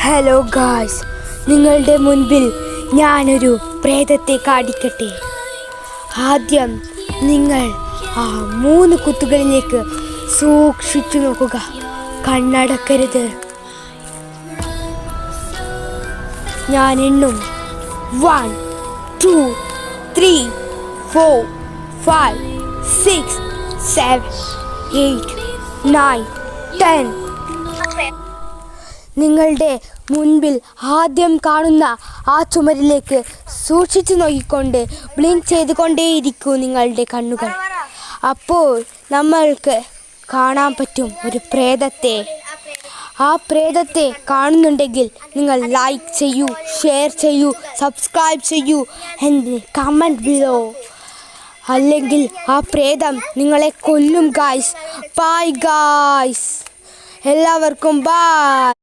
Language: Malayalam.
ഹലോ ഗായ്സ്, നിങ്ങളുടെ മുൻപിൽ ഞാനൊരു പ്രേതത്തെ കാണിക്കട്ടെ. ആദ്യം നിങ്ങൾ ആ 3 കുത്തുകളിലേക്ക് സൂക്ഷിച്ചു നോക്കുക. കണ്ണടക്കരുത്. ഞാൻ എണ്ണും. 1 2 3 4 5 6 7 8 9 10. നിങ്ങളുടെ മുൻപിൽ ആദ്യം കാണുന്ന ആ ചുമരിലേക്ക് സൂക്ഷിച്ചു നോക്കിക്കൊണ്ട് ബ്ലിങ്ക് ചെയ്തുകൊണ്ടേയിരിക്കൂ നിങ്ങളുടെ കണ്ണുകൾ. അപ്പോൾ നമ്മൾക്ക് കാണാൻ പറ്റും ഒരു പ്രേതത്തെ. ആ പ്രേതത്തെ കാണുന്നുണ്ടെങ്കിൽ നിങ്ങൾ ലൈക്ക് ചെയ്യൂ, ഷെയർ ചെയ്യൂ, സബ്സ്ക്രൈബ് ചെയ്യൂ ആൻഡ് കമൻറ്റ് ബിലോ. അല്ലെങ്കിൽ ആ പ്രേതം നിങ്ങളെ കൊല്ലും ഗായ്സ്. ബൈ ഗായ്സ്, എല്ലാവർക്കും ബൈ.